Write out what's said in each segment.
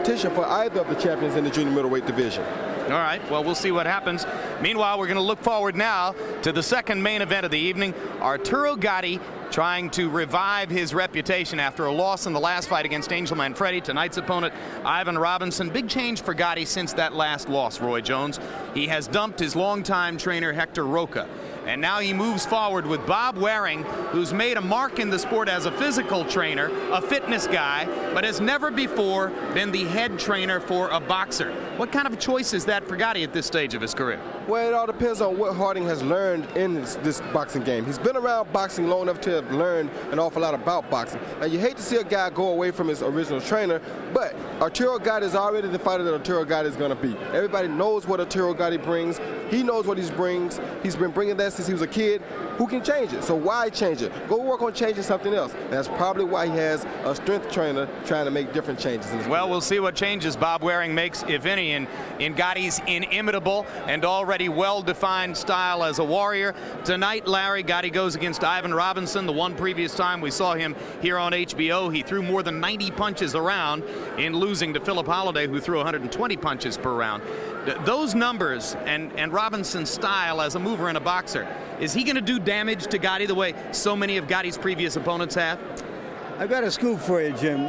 competition for either of the champions in the junior middleweight division. All right, well, we'll see what happens. Meanwhile, we're going to look forward now to the second main event of the evening. Arturo Gatti trying to revive his reputation after a loss in the last fight against Angel Manfredi. Tonight's opponent, Ivan Robinson. Big change for Gatti since that last loss, Roy Jones. He has dumped his longtime trainer, Hector Roca. And now he moves forward with Bob Waring, who's made a mark in the sport as a physical trainer, a fitness guy, but has never before been the head trainer for a boxer. What kind of a choice is that for Gatti at this stage of his career? Well, it all depends on what Harding has learned in this boxing game. He's been around boxing long enough to have learned an awful lot about boxing. Now, you hate to see a guy go away from his original trainer, but Arturo Gatti is already the fighter that Arturo Gatti is going to be. Everybody knows what Arturo Gatti brings. He knows what he brings. He's been bringing that since he was a kid. Who can change it? So why change it? Go work on changing something else. And that's probably why he has a strength trainer trying to make different changes in his Well, career. we'll see what changes Bob Waring makes, if any, in Gatti's inimitable and already well-defined style as a warrior. Tonight, Larry, Gatti goes against Ivan Robinson. The one previous time we saw him here on HBO, he threw more than 90 punches around in losing to Philip Holliday, who threw 120 punches per round. Those numbers and Robinson's style as a mover and a boxer, is he going to do damage to Gatti the way so many of Gatti's previous opponents have? I've got a scoop for you, Jim.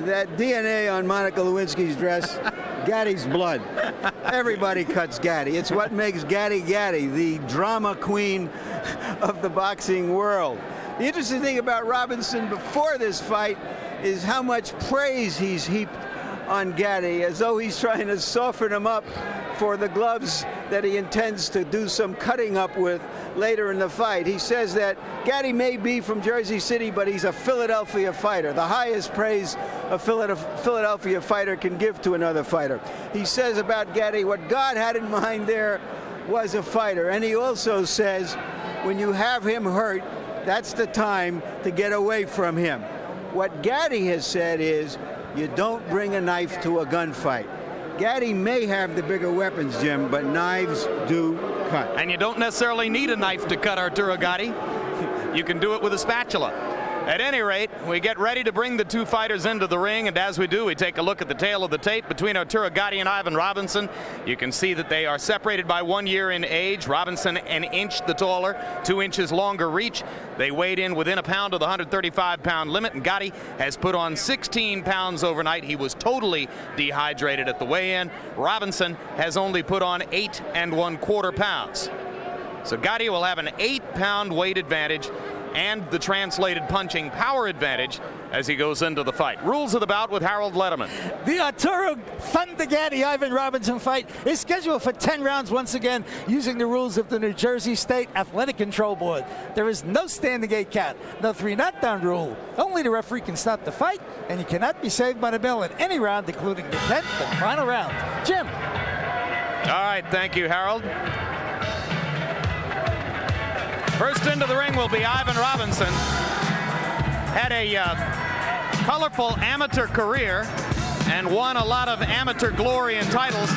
That DNA on Monica Lewinsky's dress, Gatti's blood. Everybody cuts Gatti. It's what makes Gatti Gatti, the drama queen of the boxing world. The interesting thing about Robinson before this fight is how much praise he's heaped on Gatti, as though he's trying to soften him up for the gloves that he intends to do some cutting up with later in the fight. He says that Gatti may be from Jersey City, but he's a Philadelphia fighter, the highest praise a Philadelphia fighter can give to another fighter. He says about Gatti, what God had in mind there was a fighter. And he also says, when you have him hurt, that's the time to get away from him. What Gatti has said is, you don't bring a knife to a gunfight. Gatti may have the bigger weapons, Jim, but knives do cut. And you don't necessarily need a knife to cut Arturo Gatti. You can do it with a spatula. At any rate, we get ready to bring the two fighters into the ring, and as we do, we take a look at the tale of the tape between Arturo Gatti and Ivan Robinson. You can see that they are separated by 1 year in age. Robinson an inch the taller, 2 inches longer reach. They weighed in within a pound of the 135-pound limit, and Gatti has put on 16 pounds overnight. He was totally dehydrated at the weigh-in. Robinson has only put on 8 1/4 pounds. So Gatti will have an 8-pound weight advantage and the translated punching power advantage as he goes into the fight. Rules of the bout with Harold Letterman. The Arturo Thunder Gatti Ivan Robinson fight is scheduled for 10 rounds once again using the rules of the New Jersey State Athletic Control Board. There is no standing 8 count, no 3 knockdown rule. Only the referee can stop the fight, and you cannot be saved by the bell in any round, including the 10th and final round. Jim. All right, thank you, Harold. First into the ring will be Ivan Robinson. Had a colorful amateur career and won a lot of amateur glory and titles,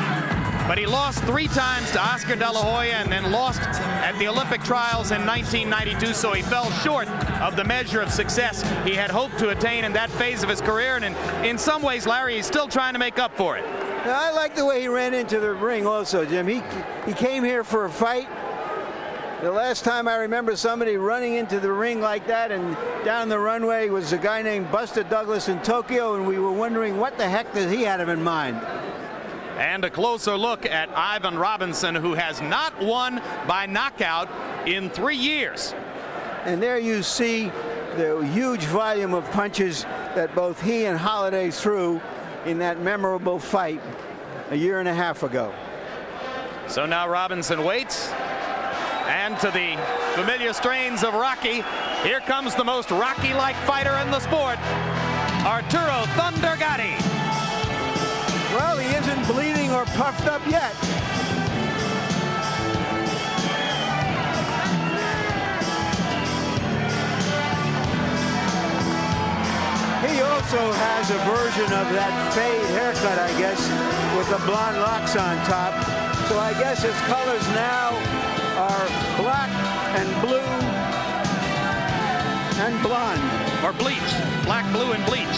but he lost 3 times to Oscar De La Hoya and then lost at the Olympic trials in 1992, so he fell short of the measure of success he had hoped to attain in that phase of his career, and in some ways, Larry, he's still trying to make up for it. Now, I like the way he ran into the ring also, Jim. He came here for a fight. The last time I remember somebody running into the ring like that and down the runway was a guy named Buster Douglas in Tokyo, and we were wondering what the heck did he have in mind. And a closer look at Ivan Robinson, who has not won by knockout in 3 years. And there you see the huge volume of punches that both he and Holliday threw in that memorable fight a year and a half ago. So now Robinson waits. And to the familiar strains of Rocky, here comes the most Rocky-like fighter in the sport, Arturo Thunder Gatti. Well, he isn't bleeding or puffed up yet. He also has a version of that fade haircut, I guess, with the blonde locks on top. So I guess his colors now are black and blue and blonde. Or bleach. Black, blue, and bleach.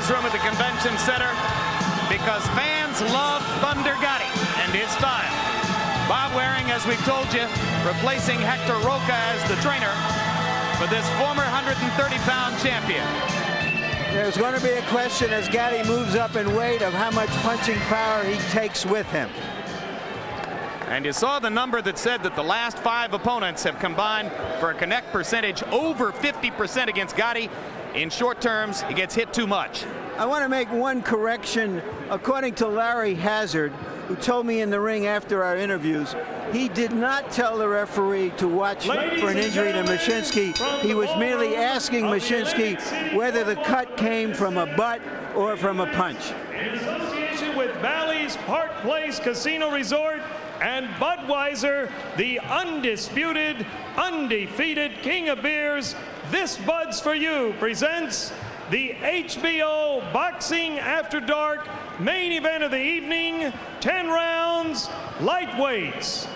newsroom at the Convention Center because fans love Thunder Gatti and his style. Bob Waring, as we've told you, replacing Hector Roca as the trainer for this former 130-pound champion. There's going to be a question as Gatti moves up in weight of how much punching power he takes with him. And you saw the number that said that the last 5 opponents have combined for a connect percentage over 50% against Gatti. In short terms, he gets hit too much. I want to make one correction. According to Larry Hazard, who told me in the ring after our interviews, he did not tell the referee to watch for an injury to Mashinsky. He was merely asking Mashinsky whether the cut came from a butt or from a punch. In association with Bally's Park Place Casino Resort and Budweiser, the undisputed, undefeated king of beers, this Bud's for You presents the HBO Boxing After Dark main event of the evening, 10 rounds, lightweights.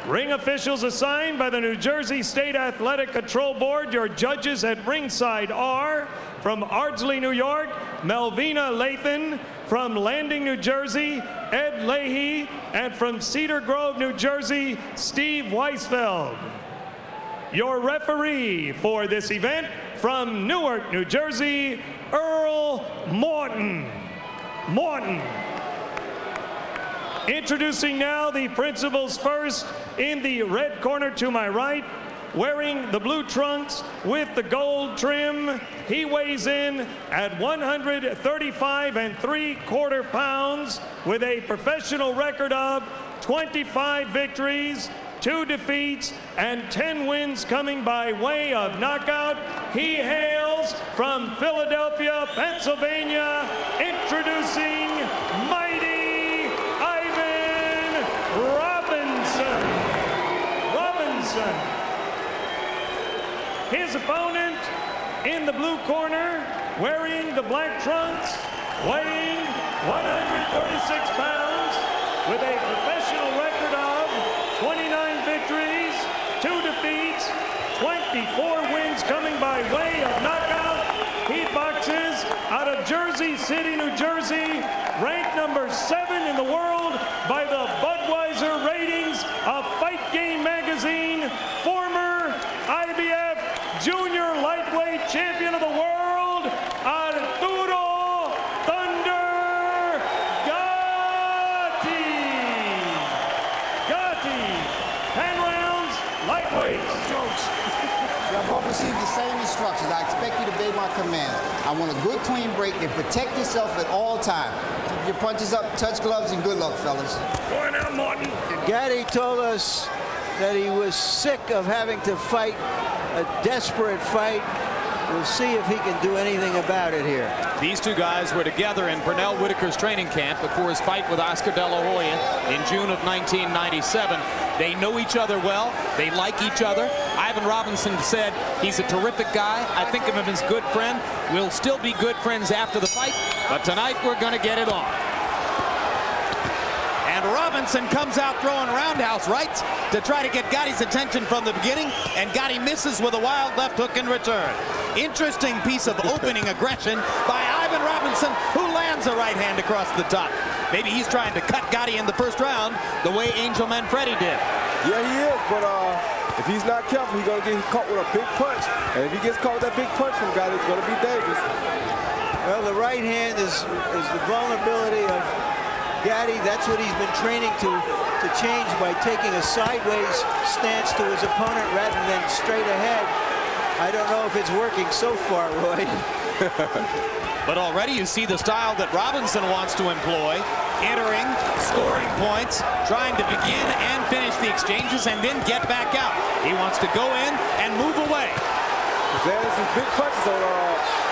Ring officials assigned by the New Jersey State Athletic Control Board. Your judges at ringside are from Ardsley, New York, Melvina Lathan, from Landing, New Jersey, Ed Leahy, and from Cedar Grove, New Jersey, Steve Weisfeld. Your referee for this event from Newark, New Jersey, Earl Morton. Introducing now the principals first in the red corner to my right, wearing the blue trunks with the gold trim. He weighs in at 135 3/4 pounds with a professional record of 25 victories, 2 defeats, and 10 wins coming by way of knockout. He hails from Philadelphia, Pennsylvania, introducing mighty Ivan Robinson. His opponent in the blue corner, wearing the black trunks, weighing 136 pounds, with a professional record of 29 victories, 2 defeats, 24 wins coming by way of knockout. He boxes out of Jersey City, New Jersey, ranked number 7 in the world by the Budweiser ratings of Fight Game magazine, former IBF Junior Lightweight Champion of the World, Arturo Thunder Gatti. 10 rounds, lightweight. I've both received the same instructions. I expect you to obey my command. I want a good, clean break and protect yourself at all times. Keep your punches up, touch gloves, and good luck, fellas. Going out, Martin. Gatti told us that he was sick of having to fight a desperate fight. We'll see if he can do anything about it here. These two guys were together in Pernell Whitaker's training camp before his fight with Oscar De La Hoya in June of 1997. They know each other well. They like each other. Ivan Robinson said he's a terrific guy. I think of him as a good friend. We'll still be good friends after the fight, but tonight we're going to get it on. And Robinson comes out throwing roundhouse rights to try to get Gatti's attention from the beginning, and Gatti misses with a wild left hook in return. Interesting piece of opening aggression by Ivan Robinson, who lands a right hand across the top. Maybe he's trying to cut Gatti in the first round the way Angel Manfredi did. Yeah, he is, but if he's not careful, he's going to get caught with a big punch. And if he gets caught with that big punch from Gatti, it's going to be dangerous. Well, the right hand is the vulnerability of Gatti. That's what he's been training to change by taking a sideways stance to his opponent rather than straight ahead. I don't know if it's working so far, Roy. But already you see the style that Robinson wants to employ, entering, scoring points, trying to begin and finish the exchanges and then get back out. He wants to go in and move away. There's some big punches on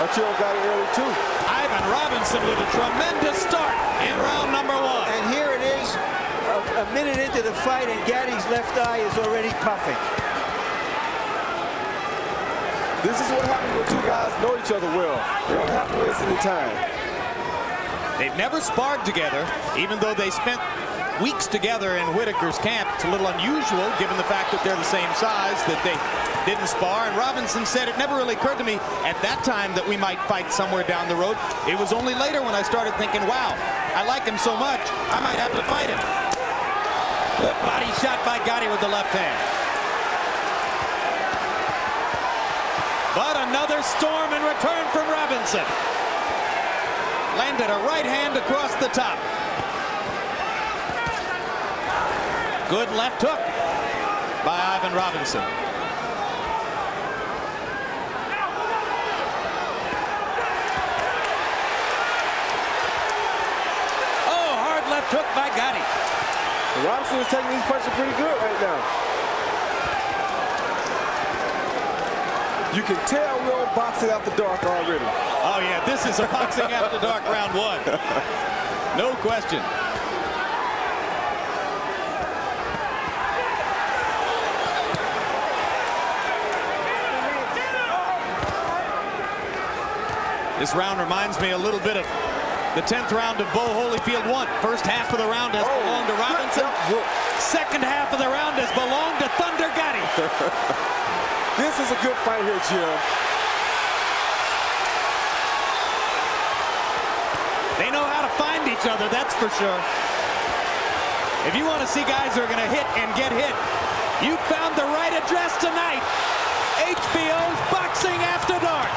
Arturo Gatti early too. Ivan Robinson with a tremendous start in round number 1. And here it is, a minute into the fight, and Gatti's left eye is already puffing. This is what happens when two guys know each other well. They don't have to waste any time. They've never sparred together, even though they spent weeks together in Whitaker's camp. It's a little unusual given the fact that they're the same size, that they didn't spar. And Robinson said, it never really occurred to me at that time that we might fight somewhere down the road. It was only later when I started thinking, wow, I like him so much, I might have to fight him. Body shot by Gatti with the left hand. But another storm in return from Robinson. Landed a right hand across the top. Good left hook by Ivan Robinson. Oh, hard left hook by Gatti. Robinson is taking these punches pretty good right now. You can tell we're on Boxing After Dark already. Oh, yeah, this is a Boxing After Dark round one. No question. This round reminds me a little bit of the 10th round of Bo Holyfield 1. First half of the round has belonged to Robinson. Second half of the round has belonged to Thunder Gatti. This is a good fight here, Jim. They know how to find each other, that's for sure. If you want to see guys who are going to hit and get hit, you found the right address tonight. HBO's Boxing After Dark.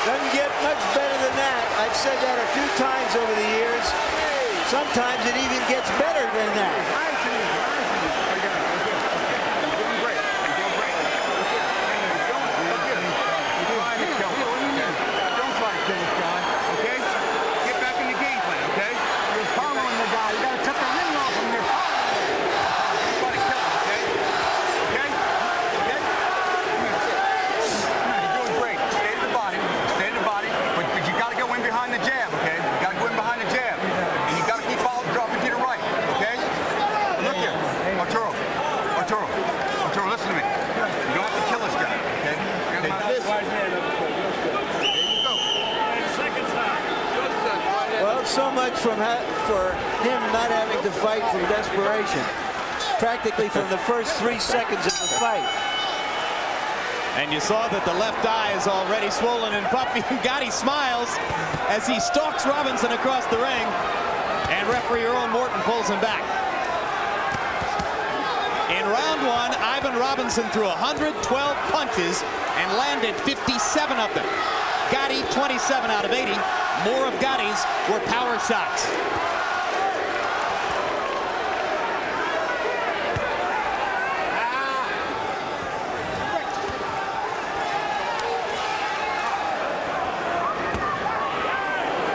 Doesn't get much better than that. I've said that a few times over the years. Sometimes it even gets better than that. Arturo, listen to me. You don't have to kill this guy, okay? Well, so much for him not having to fight from desperation. Practically from the first 3 seconds of the fight. And you saw that the left eye is already swollen and puffy. Gatti smiles as he stalks Robinson across the ring. And referee Earl Morton pulls him back. In round one, Ivan Robinson threw 112 punches and landed 57 of them. Gatti 27 out of 80. More of Gatti's were power shots.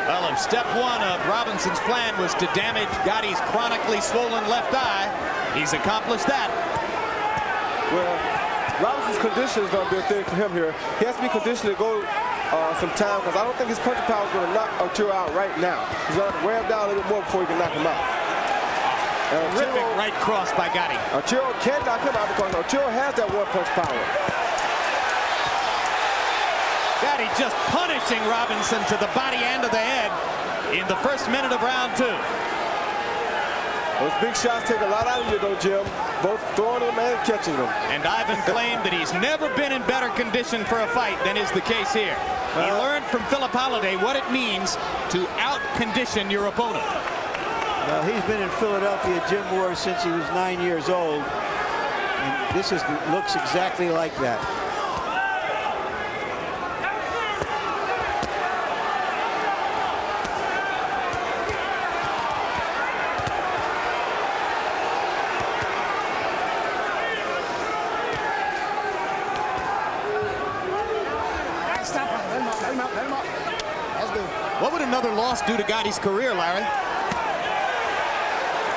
Well, if step one of Robinson's plan was to damage Gatti's chronically swollen left eye, he's accomplished that. Well, Robinson's condition is going to be a thing for him here. He has to be conditioned to go some time because I don't think his punching power is going to knock Arturo out right now. He's going to have to wear him down a little bit more before he can knock him out. Terrific right cross by Gatti. Arturo can't knock him out because Arturo has that one-punch power. Gatti just punishing Robinson to the body and to the head in the first minute of round two. Those big shots take a lot out of you, though, Jim. Both throwing them and catching them. And Ivan claimed that he's never been in better condition for a fight than is the case here. He learned from Philip Holliday what it means to out-condition your opponent. Well, he's been in Philadelphia gym wars since he was 9 years old. And this looks exactly like that. What would another loss do to Gatti's career, Larry?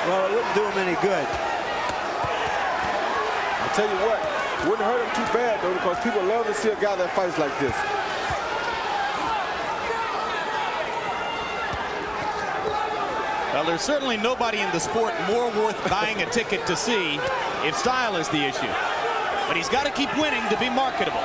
Well, it wouldn't do him any good. I'll tell you what, it wouldn't hurt him too bad, though, because people love to see a guy that fights like this. Well, there's certainly nobody in the sport more worth buying a ticket to see if style is the issue. But he's got to keep winning to be marketable.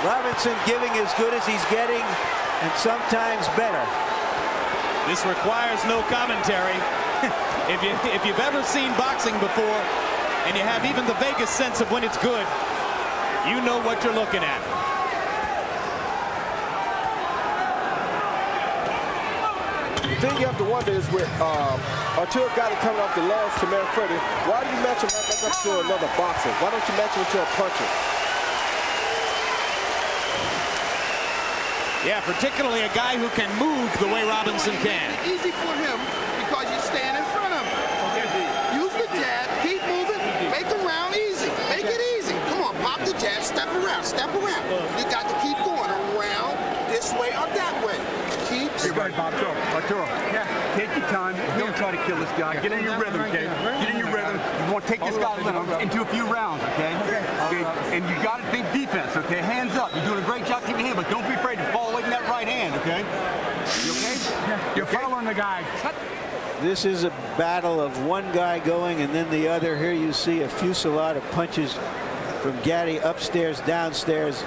Robinson giving as good as he's getting, and sometimes better. This requires no commentary. If you've ever seen boxing before, and you have even the vaguest sense of when it's good, you know what you're looking at. The thing you have to wonder is with Arturo Gatti coming off the loss to Manfredi, why do you match him right back up to another boxer? Why don't you match him to a puncher? Yeah, particularly a guy who can move the way Robinson can. Easy for him because you stand in front of him. Use the jab, keep moving, make him round easy. Make it easy. Come on, pop the jab, step around, step around. You got to keep going around this way or that way. Keep Everybody, Arturo. Yeah. Take your time. Don't try to kill this guy. Get in your rhythm, okay? Get in your rhythm. You want to take this guy into a few rounds, okay? Okay. And you got to think defense, okay? Hands up. You're doing a great job keeping your hand, but don't be afraid to fall away from that right hand, okay? You okay? You're following the guy. This is a battle of one guy going and then the other. Here you see a fusillade of punches from Gatti upstairs, downstairs.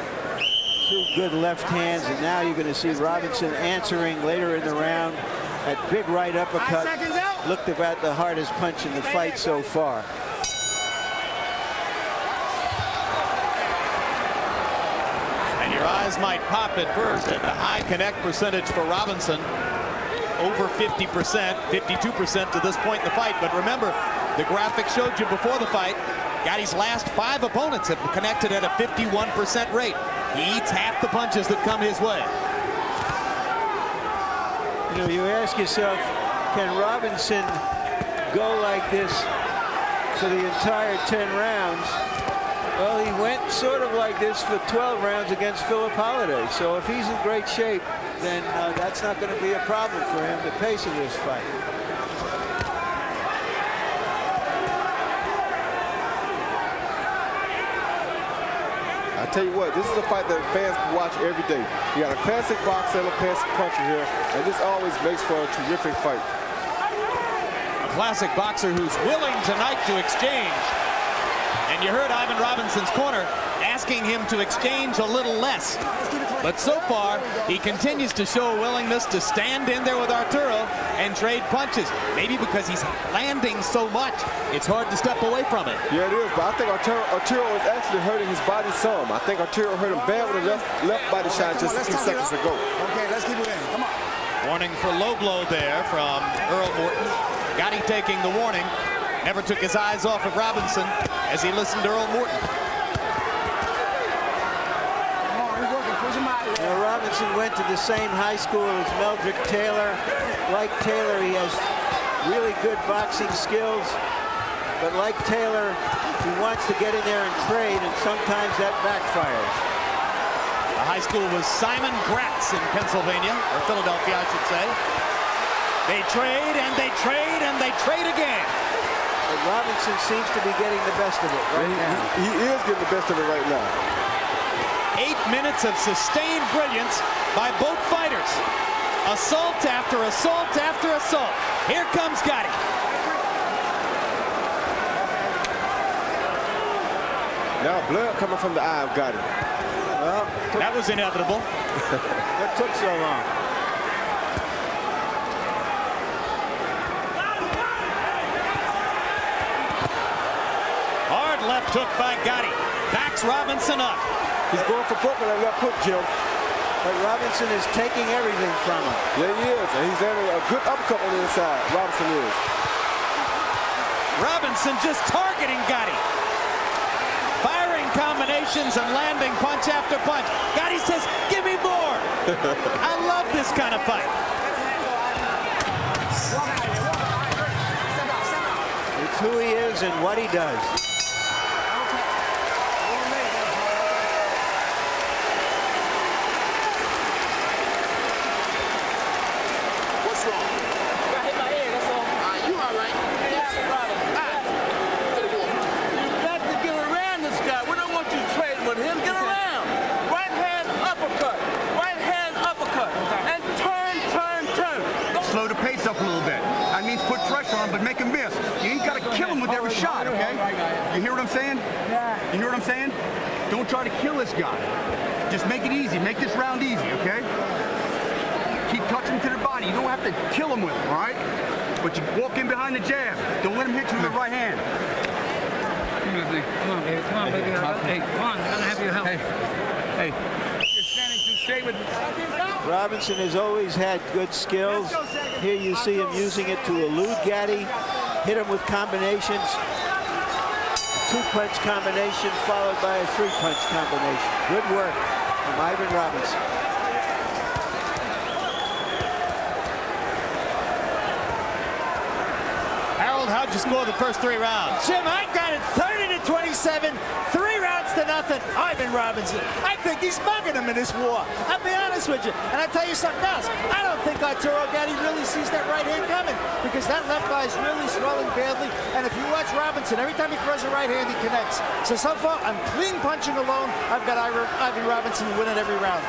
Two good left hands, and now you're going to see Robinson answering later in the round. That big right uppercut looked about the hardest punch in the fight so far. And your eyes might pop at first at the high connect percentage for Robinson. Over 50%, 52% to this point in the fight. But remember, the graphic showed you before the fight, Gatti's last 5 opponents have connected at a 51% rate. He eats half the punches that come his way. You know, you ask yourself, can Robinson go like this for the entire 10 rounds? Well, he went sort of like this for 12 rounds against Philip Holiday. So if he's in great shape, then that's not going to be a problem for him, the pace of this fight. I tell you what, this is a fight that fans can watch every day. You got a classic boxer and a classic puncher here, and this always makes for a terrific fight. A classic boxer who's willing tonight to exchange. And you heard Ivan Robinson's corner asking him to exchange a little less. But so far, he continues to show a willingness to stand in there with Arturo and trade punches. Maybe because he's landing so much, it's hard to step away from it. Yeah, it is, but I think Arturo is actually hurting his body some. I think Arturo hurt him bad with a left body shot just a few seconds ago. Okay, let's keep it in. Come on. Warning for low blow there from Earl Morton. Gatti taking the warning. Never took his eyes off of Robinson as he listened to Earl Morton. Now, Robinson went to the same high school as Meldrick Taylor. Like Taylor, he has really good boxing skills. But like Taylor, he wants to get in there and trade, and sometimes that backfires. The high school was Simon Gratz in Pennsylvania, or Philadelphia, I should say. They trade, and they trade, and they trade again. But Robinson seems to be getting the best of it right now. He is getting the best of it right now. 8 minutes of sustained brilliance by both fighters. Assault after assault after assault. Here comes Gatti. Now blood coming from the eye of Gatti. Well, that was inevitable. That took so long. Hard left hook by Gatti. Backs Robinson up. He's going for broke on that left hook, Jim. But Robinson is taking everything from him. Yeah, he is. And he's landing a good uppercut on the inside. Robinson is. Robinson just targeting Gatti. Firing combinations and landing punch after punch. Gatti says, give me more. I love this kind of fight. It's who he is and what he does. Slow the pace up a little bit. That means put pressure on him, but make him miss. You ain't got to kill him with every shot, okay? You hear what I'm saying? You know what I'm saying? Don't try to kill this guy. Just make it easy. Make this round easy, okay? Keep touching to the body. You don't have to kill him with it, all right? But you walk in behind the jab. Don't let him hit you with the right hand. Come on, baby. Come on, baby. Come on, baby. Hey, come on. I'm gonna have your help. Hey. You're standing too straight with me. Robinson has always had good skills. Here you see him using it to elude Gatti, hit him with combinations. Two-punch combination followed by a three-punch combination. Good work from Ivan Robinson. Harold, how'd you score the first 3 rounds? Jim, I got it 30-27, 3 rounds to nothing. Ivan Robinson. I think he's bugging him in this war. I'll be honest with you. And I'll tell you something else. I don't think Arturo Gatti really sees that right hand coming because that left guy's really swelling badly. And if you watch Robinson, every time he throws a right hand, he connects. So far, I'm clean punching alone. I've got Ivan Robinson winning every round.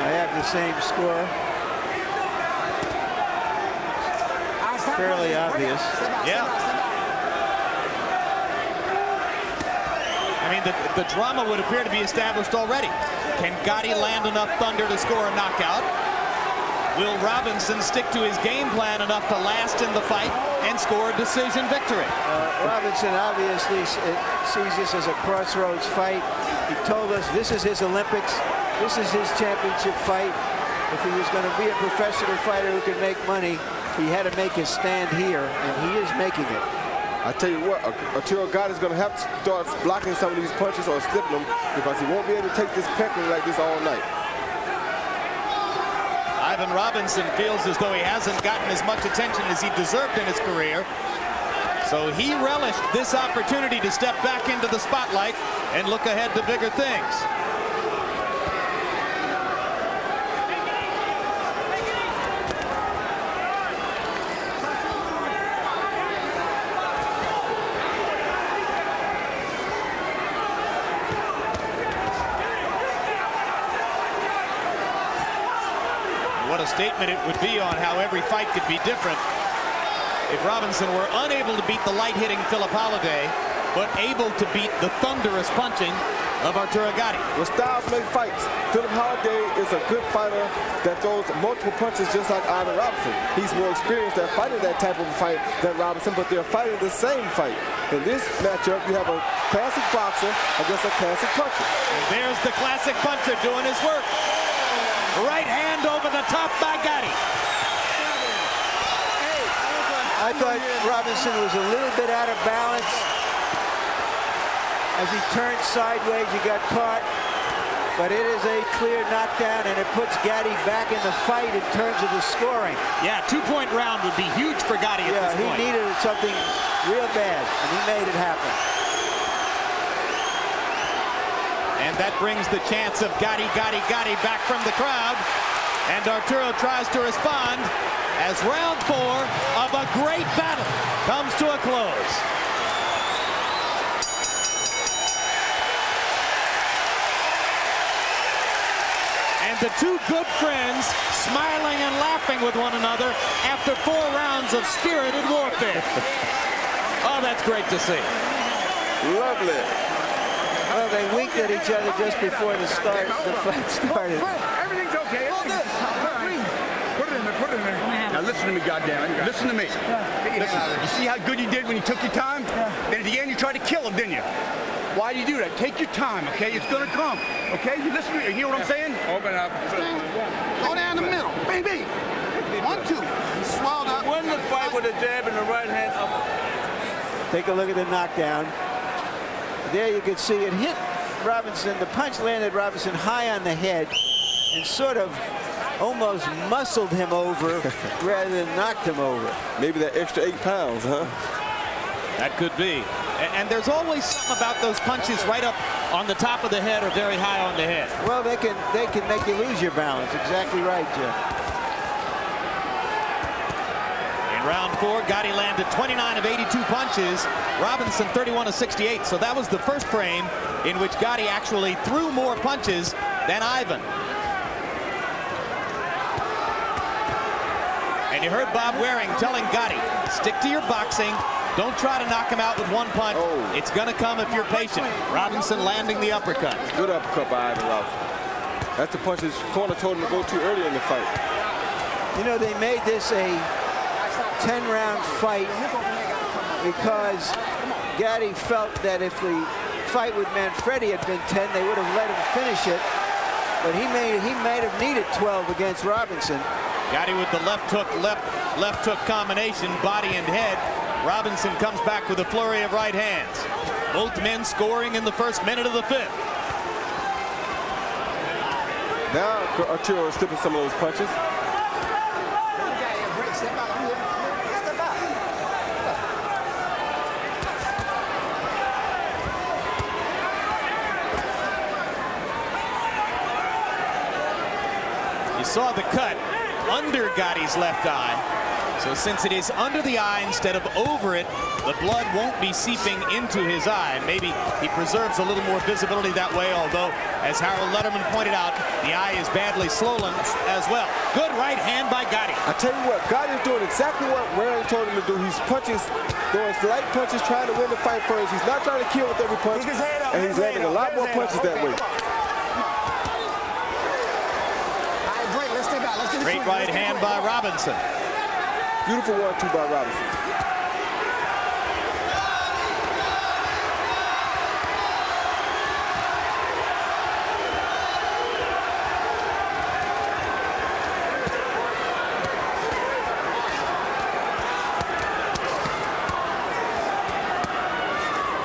I have the same score. Fairly obvious. Yeah. I mean, the drama would appear to be established already. Can Gatti land enough thunder to score a knockout? Will Robinson stick to his game plan enough to last in the fight and score a decision victory? Robinson obviously sees this as a crossroads fight. He told us this is his Olympics. This is his championship fight. If he was going to be a professional fighter who could make money, he had to make his stand here, and he is making it. I tell you what, Arturo Gatti is going to have to start blocking some of these punches or slipping them because he won't be able to take this pecking like this all night. Ivan Robinson feels as though he hasn't gotten as much attention as he deserved in his career. So he relished this opportunity to step back into the spotlight and look ahead to bigger things. What a statement it would be on how every fight could be different if Robinson were unable to beat the light-hitting Philip Holiday, but able to beat the thunderous punching of Arturo Gatti. Well, styles make fights. Philip Holiday is a good fighter that throws multiple punches just like Ivan Robinson. He's more experienced at fighting that type of a fight than Robinson, but they're fighting the same fight. In this matchup, you have a classic boxer against a classic puncher. And there's the classic puncher doing his work. Right hand over the top by Gatti. I thought Robinson was a little bit out of balance. As he turned sideways, he got caught. But it is a clear knockdown, and it puts Gatti back in the fight in terms of the scoring. Yeah, 2-point round would be huge for Gatti at this point. He needed something real bad, and he made it happen. And that brings the chance of Gatti back from the crowd. And Arturo tries to respond as round 4 of a great battle comes to a close. And the two good friends smiling and laughing with one another after 4 rounds of spirited warfare. Oh, that's great to see. Lovely. Well, they winked at each other just before the fight started. Everything's okay. Put it in there. Put it in there. Now listen to me, goddammit. Listen to me. Listen. You see how good you did when you took your time? Then at the end you tried to kill him, didn't you? Why do you do that? Take your time, okay? It's gonna come. Okay? You listen to me. You hear what I'm saying? Open up. Go down the middle. Bang, bang. 1, 2. He swelled up. Win the fight with a jab and the right hand up. Take a look at the knockdown. There you can see it hit Robinson. The punch landed Robinson high on the head and sort of almost muscled him over rather than knocked him over. Maybe that extra 8 pounds, huh? That could be. And there's always something about those punches right up on the top of the head or very high on the head. Well, they can make you lose your balance. Exactly right, Jim. In round 4, Gatti landed 29 of 82 punches. Robinson 31 of 68. So that was the first frame in which Gatti actually threw more punches than Ivan. And you heard Bob Waring telling Gatti, stick to your boxing. Don't try to knock him out with one punch. Oh. It's going to come if you're patient. Robinson landing the uppercut. Good uppercut by Ivan Robinson. That's the punch his corner told him to go to earlier in the fight. You know, they made this a 10-round fight because Gatti felt that if the fight with Manfredi had been 10, they would have let him finish it. But he might have needed 12 against Robinson. Gatti with the left hook combination, body and head. Robinson comes back with a flurry of right hands. Both men scoring in the first minute of the 5th. Now Arturo is slipping some of those punches. You saw the cut under Gatti's left eye. So since it is under the eye instead of over it, the blood won't be seeping into his eye. And maybe he preserves a little more visibility that way, although, as Harold Letterman pointed out, the eye is badly swollen as well. Good right hand by Gatti. I tell you what, Gatti is doing exactly what Waring told him to do. He's punching, throwing slight punches, trying to win the fight first. He's not trying to kill with every punch, and he's landing a lot more punches that way. Great right hand by Robinson. Beautiful 1-2 by Robinson.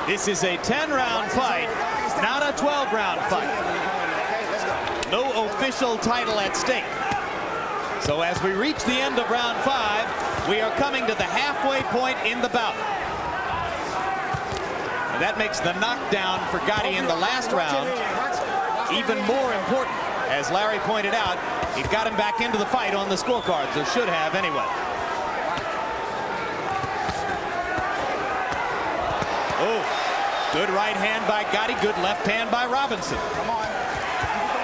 This is a 10-round fight, not a 12-round fight. No official title at stake. So as we reach the end of round 5, we are coming to the halfway point in the bout. And that makes the knockdown for Gatti in the last round even more important. As Larry pointed out, it got him back into the fight on the scorecards, or should have anyway. Oh, good right hand by Gatti, good left hand by Robinson.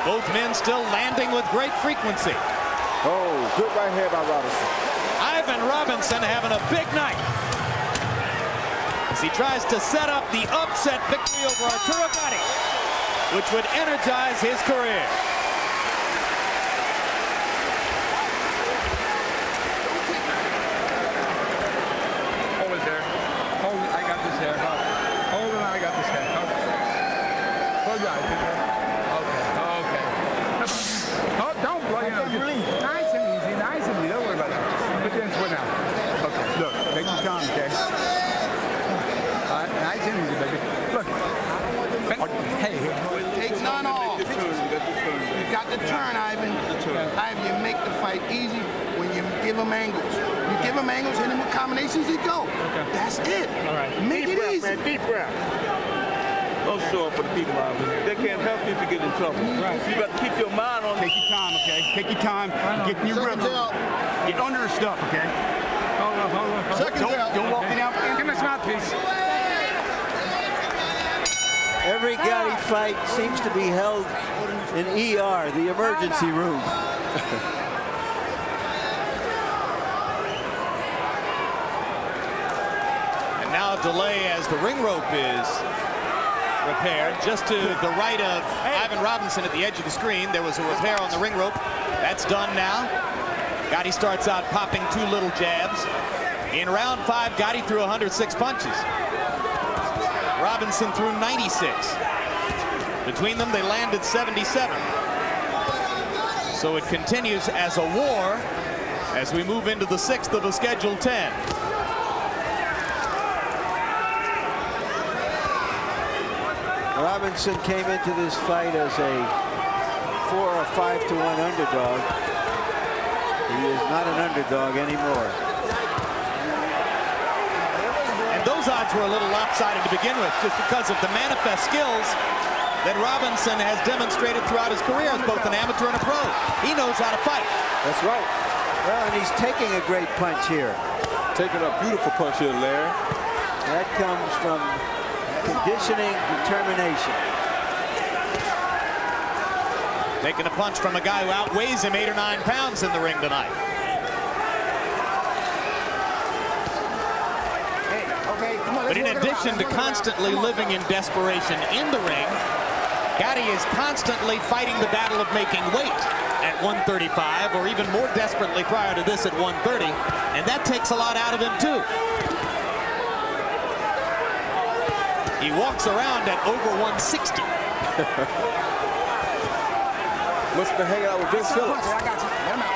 Both men still landing with great frequency. Oh, good right hand by Robinson. Ivan Robinson having a big night as he tries to set up the upset victory over Arturo Gatti, which would energize his career. Hold it there. Hold it. I got this hair. Hold it. I got this hair. Hold your eyes. Okay. Oh, don't blow your nose. Nice and easy. Nice and easy. Don't worry about that. Put your hands for now. Okay. Look. Take your time, okay? All right. Nice and easy, baby. Look. Hey. Take none off. You got the turn, Ivan. Ivan, you make the fight easy when you give him angles. You give him angles, hit him with combinations, he go. Okay. That's it. All right. Make it easy. Man, deep breath. Don't show up for the people out there. They can't help you if you get in trouble. Right. You got to keep your mind on. Take your time, okay? Take your time. Get in your rhythm. Get under the stuff, okay? Hold on. Don't walk me down. Give me a mouthpiece. Every Gatti fight seems to be held in ER, the emergency room. And now a delay as the ring rope is repaired. Just to the right of Ivan Robinson at the edge of the screen, there was a repair on the ring rope. That's done now. Gatti starts out popping 2 little jabs. In round 5, Gatti threw 106 punches. Robinson threw 96. Between them, they landed 77. So it continues as a war as we move into the 6th of a scheduled 10. Robinson came into this fight as a 4 or 5-1 underdog. He is not an underdog anymore. And those odds were a little lopsided to begin with, just because of the manifest skills that Robinson has demonstrated throughout his career as both an amateur and a pro. He knows how to fight. That's right. Well, and he's taking a great punch here. Taking a beautiful punch here, Larry. That comes from conditioning, determination. Taking a punch from a guy who outweighs him 8 or 9 pounds in the ring tonight. Okay. But in addition to constantly living in desperation in the ring, Gatti is constantly fighting the battle of making weight at 135, or even more desperately prior to this at 130, and that takes a lot out of him too. He walks around at over 160. Must have been hanging out with Vince Phillips. I got you. Let him out.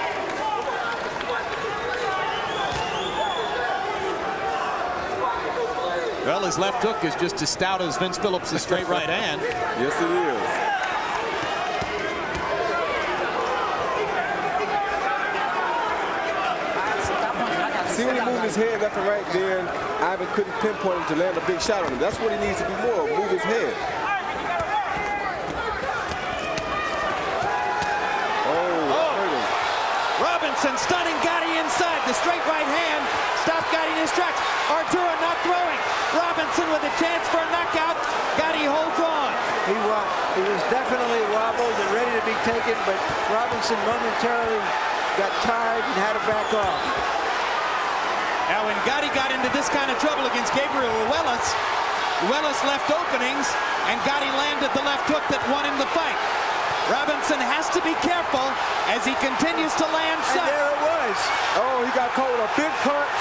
Well, his left hook is just as stout as Vince Phillips' straight right hand. Yes, it is. See, when he moved his head left and right, then Ivan couldn't pinpoint him to land a big shot on him. That's what he needs to be more of, move his head. Robinson stunning Gatti inside. The straight right hand stopped Gatti in his tracks. Arturo not throwing. Robinson with a chance for a knockout. Gatti holds on. He was definitely wobbled and ready to be taken, but Robinson momentarily got tired and had to back off. Now, when Gatti got into this kind of trouble against Gabriel Ruelas left openings, and Gatti landed the left hook that won him the fight. Robinson has to be careful as he continues to land shots. And there it was. Oh, he got caught with a big punch.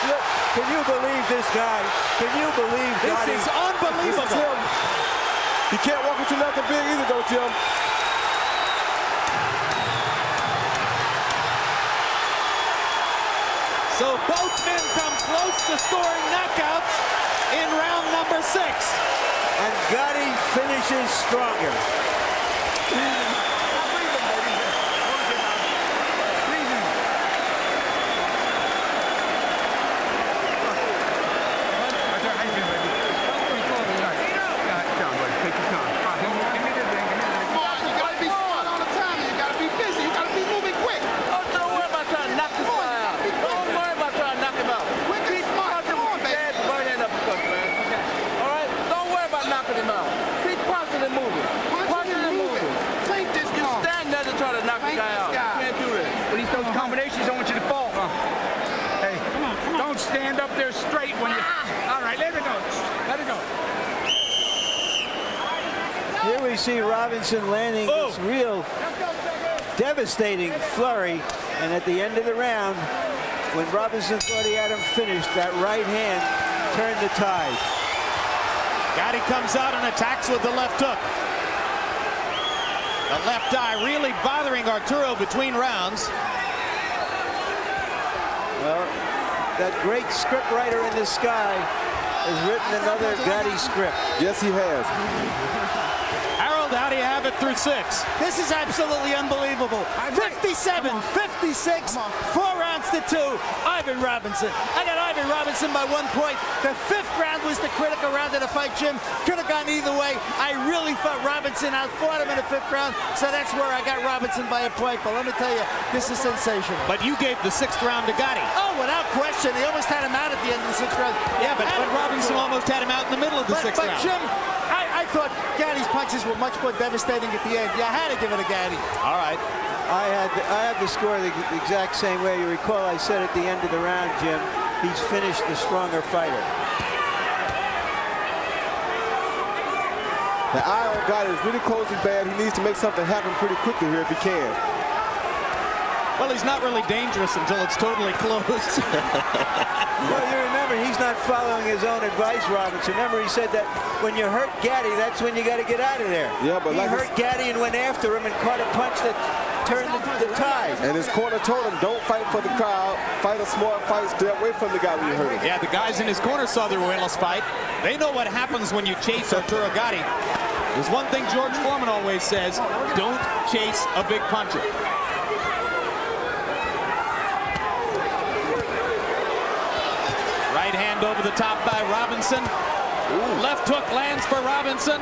Look, can you believe this guy? Can you believe this is unbelievable. This is Tim. He can't walk into nothing big either, though, Tim. So both men come close to scoring knockouts in round number 6. And Gatti finishes stronger. Combinations, I want you to fall. Hey, don't stand up there straight when you... All right, let it go. Let it go. Here we see Robinson landing this real devastating flurry. And at the end of the round, when Robinson thought he had him finished, that right hand turned the tide. Gatti comes out and attacks with the left hook. The left eye really bothering Arturo between rounds. Well, that great script writer in the sky has written another Gatti script. Yes, he has. Harold, how do you have it through 6? This is absolutely unbelievable. 57, 56, 4 rounds to 2. Ivan Robinson. I got Ivan Robinson by 1 point. The 5th round was the critical round of the fight, Jim. Could have gone either way. I really thought Robinson outfought him in the 5th round, so that's where I got Robinson by a point. But let me tell you, this is sensational. But you gave the 6th round to Gatti. Oh, without question. He almost had him out at the end of the 6th round. Yeah, but Robinson almost had him out in the middle of the 6th round. But Jim, I thought Gatti's punches were much more devastating at the end. You had to give it to Gatti. All right. I had the score the exact same way. You recall I said at the end of the round, Jim, he's finished the stronger fighter. The eye on Gatti is really closing bad. He needs to make something happen pretty quickly here if he can. Well, he's not really dangerous until it's totally closed. Well, you remember, he's not following his own advice, Robinson. Remember, he said that when you hurt Gatti, that's when you got to get out of there. Yeah, but he hurt Gatti and went after him and caught a punch that turned the tide. And his corner told him, don't fight for the crowd. Fight a smart fight. Stay away from the guy when you hurt him. Yeah, the guys in his corner saw the Ruelas fight. They know what happens when you chase Arturo Gatti. There's one thing George Foreman always says, don't chase a big puncher. Right hand over the top by Robinson. Ooh. Left hook lands for Robinson.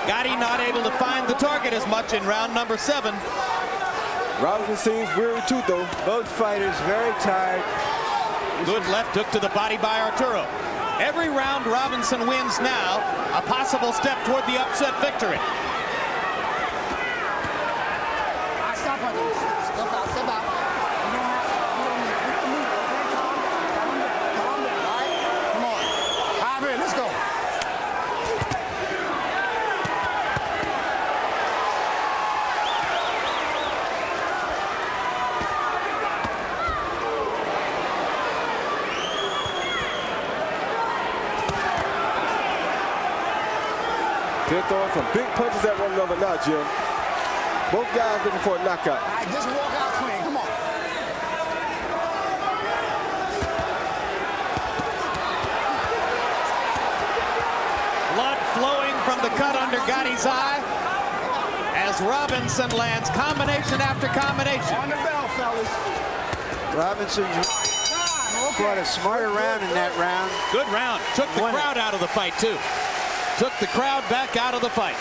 Gatti not able to find the target as much in round number 7. Robinson seems weary too, though. Both fighters very tired. Good left hook to the body by Arturo. Every round Robinson wins now, a possible step toward the upset victory. Step out. Step out. They're throwing some big punches at one another now, Jim. Both guys looking for a knockout. All right, just walk out clean. Come on. Blood flowing from the cut under Gatti's eye as Robinson lands combination after combination. On the bell, fellas. Robinson fought a smarter round in that round. Good round. Took the crowd out of the fight, too. Took the crowd back out of the fight.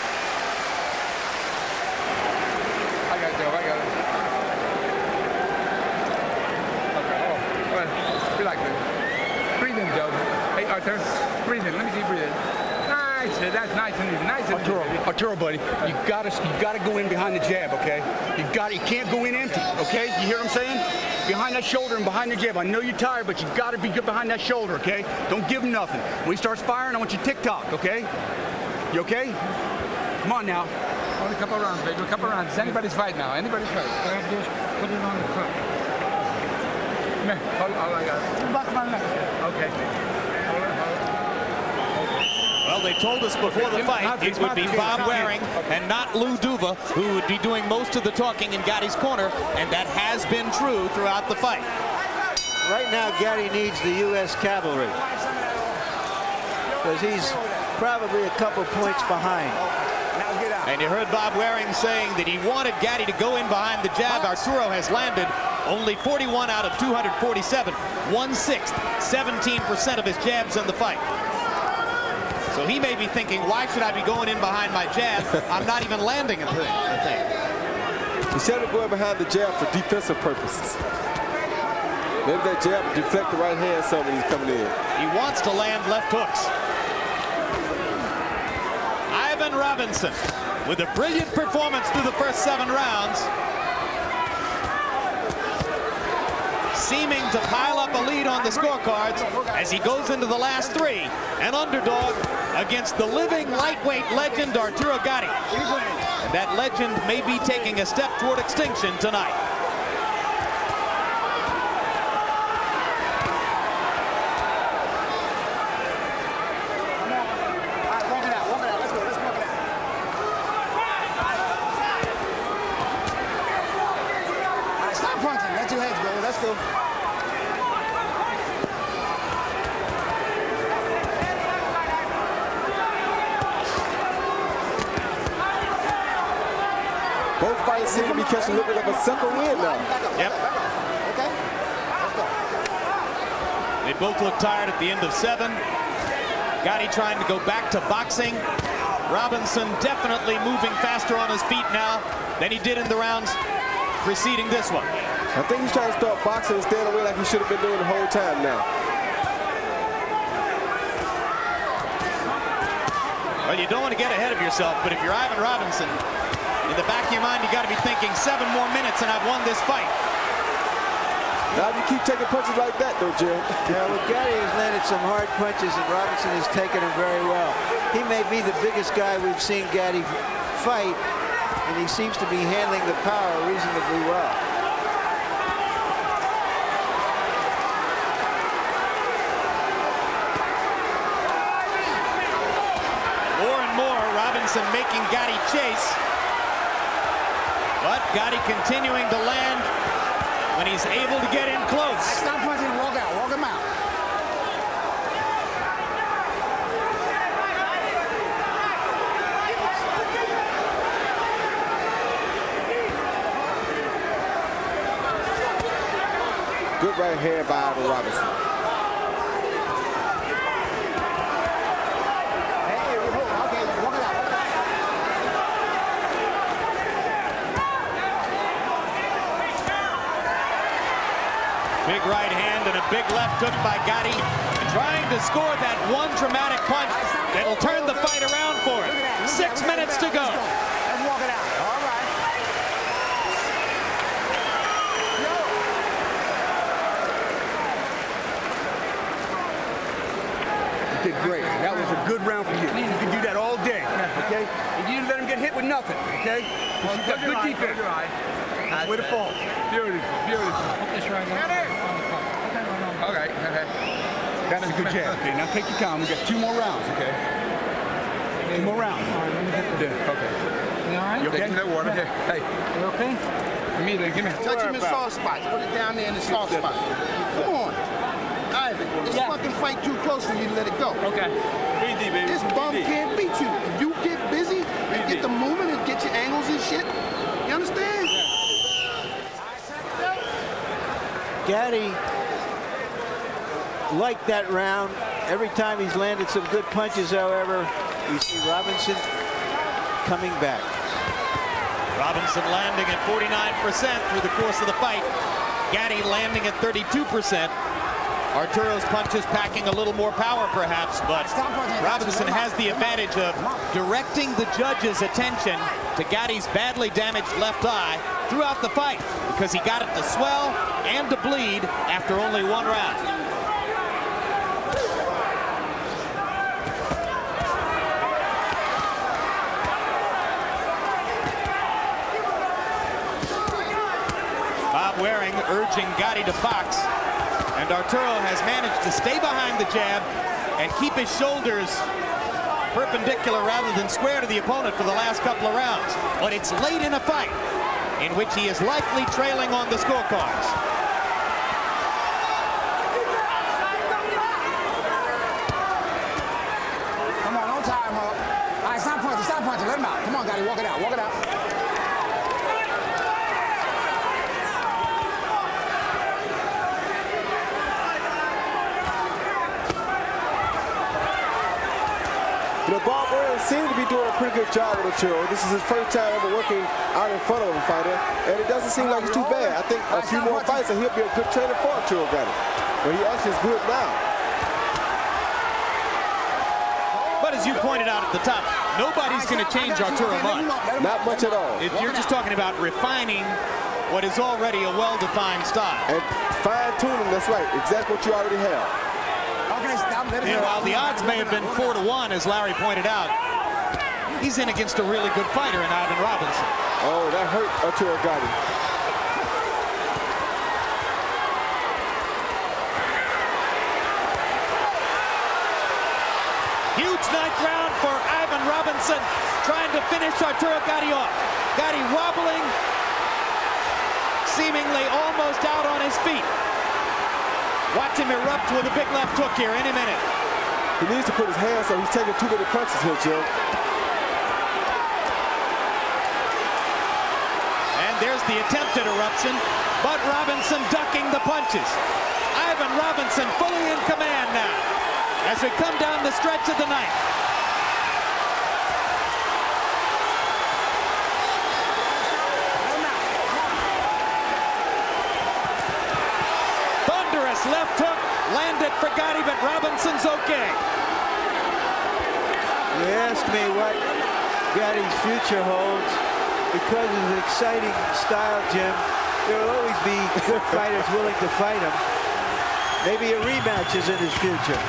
I got it, Joe. I got it. Okay. Oh, well, relax, man. Breathe in, Joe. Hey, Arthur. Breathe in. Let me see you breathe in. Nice. That's nice and easy. Nice and easy. Arturo, buddy, you gotta go in behind the jab, okay? You can't go in empty, okay? You hear what I'm saying? Behind that shoulder and behind the jab. I know you're tired, but you gotta be good behind that shoulder, okay? Don't give him nothing. When he starts firing, I want you tick-tock, okay? You okay? Come on now. Only a couple of rounds, baby. A couple of rounds. It's anybody's fight now. Anybody's fight. All I have to do is put it on the cup. Come here. All I got. Back my neck. Okay. Well, they told us before the fight it would be Bob Waring and not Lou Duva who would be doing most of the talking in Gatti's corner, and that has been true throughout the fight. Right now, Gatti needs the U.S. cavalry because he's probably a couple points behind. And you heard Bob Waring saying that he wanted Gatti to go in behind the jab. Arturo has landed only 41 out of 247, 1/6, 17% of his jabs in the fight. So he may be thinking, why should I be going in behind my jab? I'm not even landing a thing. Instead of going behind the jab for defensive purposes. Maybe that jab will deflect the right hand some when he's coming in. He wants to land left hooks. Ivan Robinson with a brilliant performance through the first 7 rounds. Seeming to pile up a lead on the scorecards as he goes into the last 3. An underdog against the living lightweight legend Arturo Gatti. And that legend may be taking a step toward extinction tonight. Both fights seem to be catching a little bit of a second wind now. Yep. Okay. Let's go. They both look tired at the end of 7. Gatti trying to go back to boxing. Robinson definitely moving faster on his feet now than he did in the rounds preceding this one. I think he's trying to start boxing and staying away like he should have been doing the whole time now. Well, you don't want to get ahead of yourself, but if you're Ivan Robinson, in the back of your mind, you got to be thinking 7 more minutes and I've won this fight. Now you keep taking punches like that, though, Jim. Yeah, well, Gatti has landed some hard punches, and Robinson has taken them very well. He may be the biggest guy we've seen Gatti fight, and he seems to be handling the power reasonably well. More and more, Robinson making Gatti chase. But Gatti continuing to land when he's able to get in close. Stop punching and walk out. Walk him out. Good right hand by Ivan Robinson. Big right hand and a big left hook by Gatti, trying to score that one dramatic punch that'll turn the fight around for him. 6 minutes to go. Let's walk it out. All right. You did great. That was a good round for you. You can do that all day, okay? And you didn't let him get hit with nothing, okay? You've got good defense. That's where to fall. Beautiful, beautiful. Okay. That's a good jab. Okay, now take your time. We got 2 more rounds, okay? 2 more rounds. All right, let me get the... Yeah, okay. You all right? You okay? Take that water. Yeah. Hey. You okay? Give me. Touch him in soft spots. Put it down there in the soft spot. Come on. Ivan, this fucking fight too close for you to let it go. Okay. BD, baby. This bum can't beat you. If you get busy and get the movement and get your angles and shit, you understand? Gatti liked that round. Every time he's landed some good punches, however, you see Robinson coming back. Robinson landing at 49% through the course of the fight. Gatti landing at 32%. Arturo's punches packing a little more power perhaps, but Robinson has the advantage of directing the judge's attention to Gatti's badly damaged left eye throughout the fight because he got it to swell and to bleed after only 1 round. Bob Waring urging Gatti to box, and Arturo has managed to stay behind the jab and keep his shoulders perpendicular rather than square to the opponent for the last couple of rounds. But it's late in a fight in which he is likely trailing on the scorecards. Come on, don't tie him up. All right, stop punching, let him out. Come on, Gatti, walk it out, walk it out. You know, Bob Waring seems to be doing a pretty good job with Arturo. This is his first time ever working out in front of a fighter, and it doesn't seem like it's too bad. I think a few more fights and he'll be a good trainer for Arturo Gatti. But he actually is good now. But as you pointed out at the top, nobody's going to change Arturo much. Not much at all. You're just talking about refining what is already a well-defined style. And fine-tuning, that's right, exactly what you already have. And while the odds may have been 4-1, as Larry pointed out, he's in against a really good fighter in Ivan Robinson. Oh, that hurt Arturo Gatti. Huge 9th round for Ivan Robinson, trying to finish Arturo Gatti off. Gatti wobbling, seemingly almost out on his feet. Watch him erupt with a big left hook here any minute. He needs to put his hands up. He's taking too many punches here, Jim. And there's the attempted eruption, but Robinson ducking the punches. Ivan Robinson fully in command now as we come down the stretch of the night. Thunderous left hook landed for Gatti, but Robinson's okay. You ask me what Gatti's future holds. Because of his exciting style, Jim, there will always be good fighters willing to fight him. Maybe a rematch is in his future.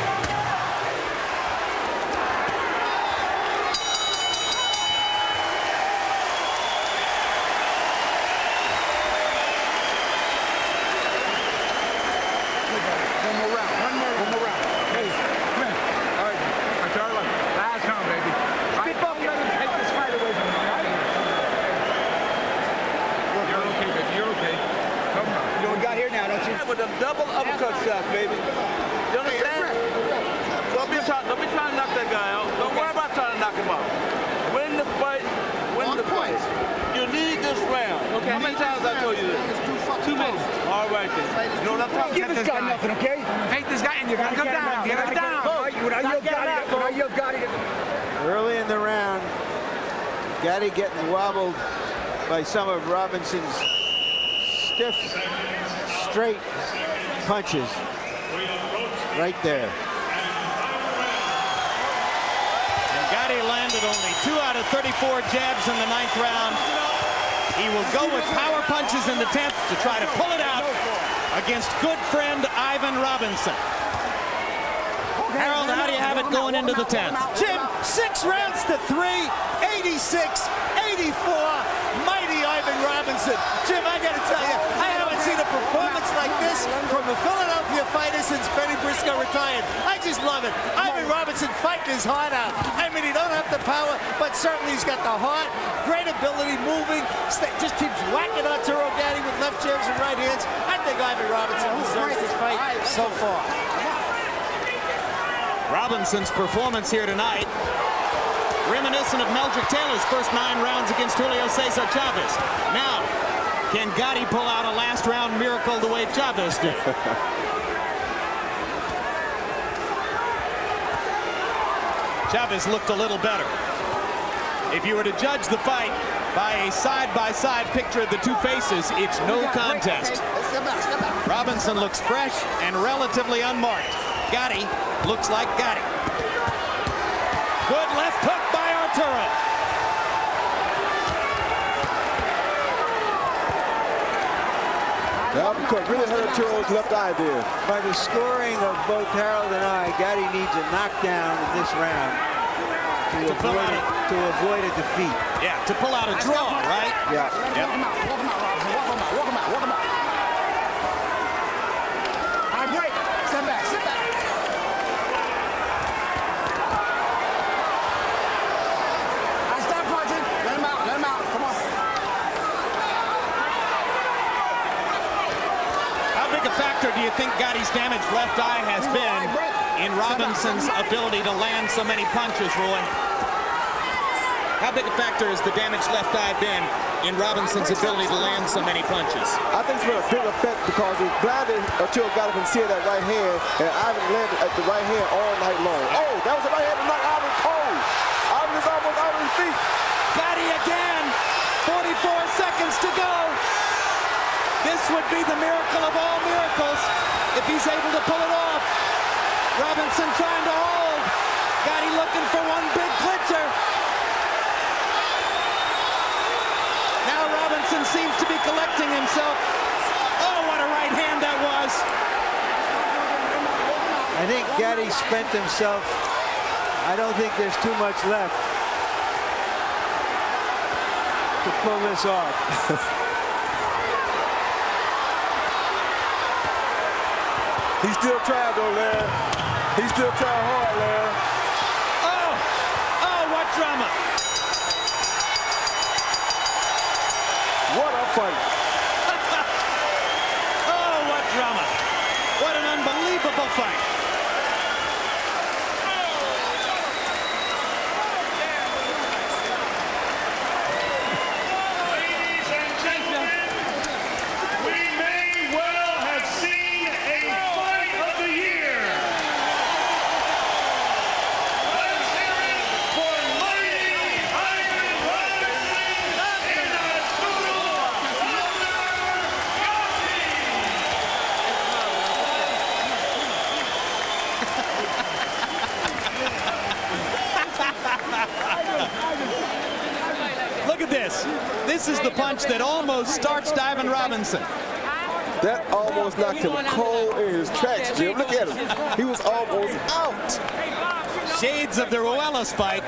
With them double uppercut shots, baby. You understand? Don't be trying to knock that guy out. Don't worry about trying to knock him out. Win the fight. Win the fight. You need this round. Okay. How many times I told you this? Too many. All right then. You know what I'm talking about? Give this guy nothing, okay? Take this guy and you gotta come down. Get him down. Early in the round, Gatti getting wobbled by some of Robinson's stiff, straight punches right there. And Gatti landed only 2 out of 34 jabs in the 9th round. He will go with power punches in the 10th to try to pull it out against good friend Ivan Robinson. Harold, how do you have it going into the 10th? Jim, 6 rounds to 3, 86, 84. Mighty Ivan Robinson. Jim, I got to tell you, I haven't haven't seen a performance like this from a Philadelphia fighter since Benny Briscoe retired. I just love it. Ivan Robinson fighting his heart out. I mean, he don't have the power, but certainly he's got the heart, great ability, moving, just keeps whacking Arturo Gatti with left jabs and right hands. I think Ivan Robinson deserves this fight so far. Robinson's performance here tonight, reminiscent of Meldrick Taylor's first 9 rounds against Julio Cesar Chavez. Now, can Gatti pull out a last round miracle the way Chavez did? Chavez looked a little better. If you were to judge the fight by a side-by-side picture of the two faces, it's no contest. Robinson looks fresh and relatively unmarked. Gatti looks like Gatti. Good left hook by Arturo. The uppercut really hurt Arturo's left eye there. By the scoring of both Harold and I, Gatti needs a knockdown in this round to avoid a defeat. Yeah, to pull out a draw, right? Yeah. Yep. Walk him out. All right, great. Step back. Stop punching. Let him out. Come on. How big a factor do you think Gatti's damaged left eye has been in Robinson's ability to land so many punches, Roy? How big a factor has the damaged left eye been in Robinson's ability to land so many punches? I think it's been a big effect because it blinded Arturo Gatti from seeing that right hand, and Ivan landed at the right hand all night long. Oh, that was a right hand to knock Ivan cold. Ivan is almost out of his feet. Gatti again. 44 seconds to go. This would be the miracle of all miracles if he's able to pull it off. Robinson trying to hold. Gatti looking for one big clincher. Now Robinson seems to be collecting himself. Oh, what a right hand that was. I think Gatti spent himself. I don't think there's too much left to pull this off. He's still trying though, Larry. He's still trying hard, Larry. Oh, what drama. What a fight. Oh, what drama. What an unbelievable fight. Ladies and gentlemen, we may well have seen a fight of the year. Let's hear it for mighty Ivan Robinson and Arturo Look at this. This is the punch that almost starched Ivan Robinson. That almost knocked him cold in his tracks, Jim. Look at him. He was almost out. Shades of the Ruelas fight.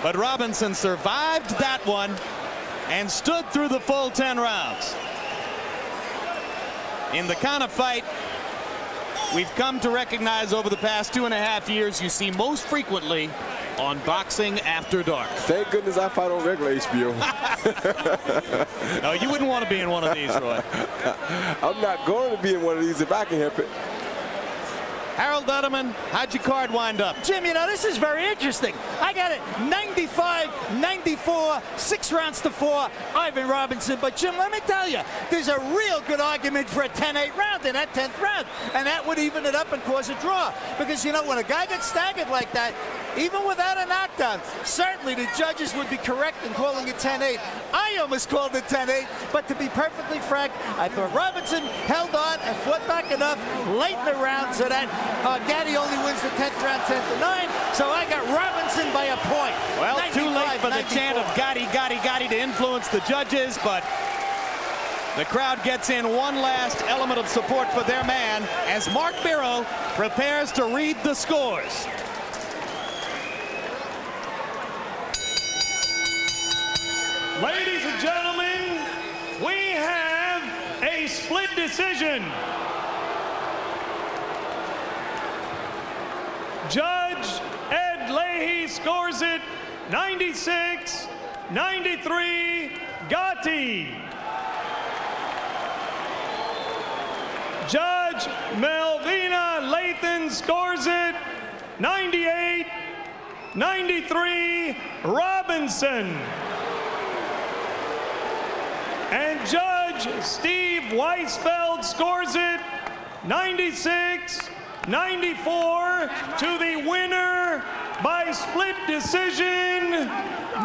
But Robinson survived that one and stood through the full 10 rounds. In the kind of fight we've come to recognize over the past 2.5 years you see most frequently on Boxing After Dark. Thank goodness I fight on regular HBO. No, you wouldn't want to be in one of these, Roy. I'm not going to be in one of these if I can help it. Harold Letterman, how'd your card wind up? Jim, you know, this is very interesting. I got it 95-94, 6 rounds to 4, Ivan Robinson. But, Jim, let me tell you, there's a real good argument for a 10-8 round in that 10th round. And that would even it up and cause a draw. Because, you know, when a guy gets staggered like that, even without a knockdown, certainly the judges would be correct in calling it 10-8. I almost called it 10-8, but to be perfectly frank, I thought Robinson held on and fought back enough late in the round so that Gatti only wins the 10th round 10-9. So I got Robinson by a point. Well, too late for the chant of Gatti, Gatti, Gatti to influence the judges, but the crowd gets in one last element of support for their man as Mark Miro prepares to read the scores. decision. Judge Ed Leahy scores it 96-93, Gatti. Judge Melvina Lathan scores it 98-93, Robinson. And Judge Steve Weisfeld scores it 96-94 to the winner by split decision,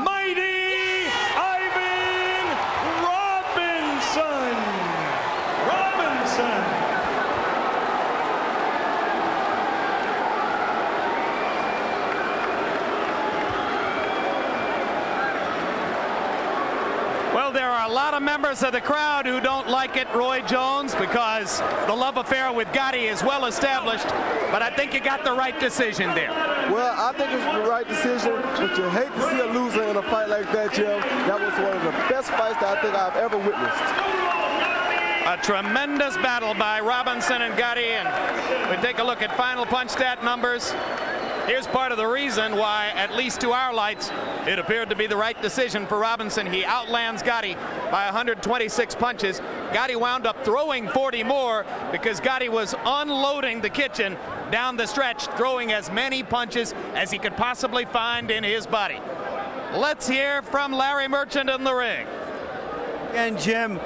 mighty Ivan Robinson. Well, there are a lot of members of the crowd who don't like it, Roy Jones, because the love affair with Gatti is well established, but I think you got the right decision there. Well, I think it's the right decision, but you hate to see a loser in a fight like that, Jim. That was one of the best fights that I think I've ever witnessed. A tremendous battle by Robinson and Gatti, and we take a look at final punch stat numbers. Here's part of the reason why, at least to our lights, it appeared to be the right decision for Robinson. He outlands Gatti by 126 punches. Gatti wound up throwing 40 more because Gatti was unloading the kitchen down the stretch, throwing as many punches as he could possibly find in his body. Let's hear from Larry Merchant in the ring. And Jim,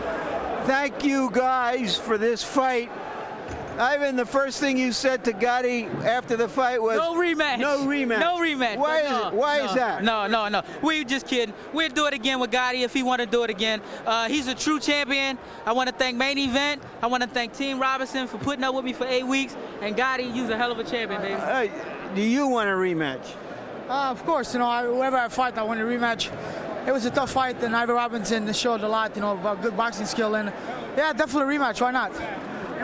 thank you guys for this fight. Ivan, the first thing you said to Gatti after the fight was no rematch. No rematch. No rematch. Why is it? Why is that? No. We just kidding. We'll do it again with Gatti if he want to do it again. He's a true champion. I want to thank Main Event. I want to thank Team Robinson for putting up with me for 8 weeks. And Gatti, you're a hell of a champion, baby. Do you want a rematch? Of course. Whoever I fight, I want a rematch. It was a tough fight, and Ivan Robinson showed a lot, about good boxing skill. And yeah, definitely a rematch. Why not?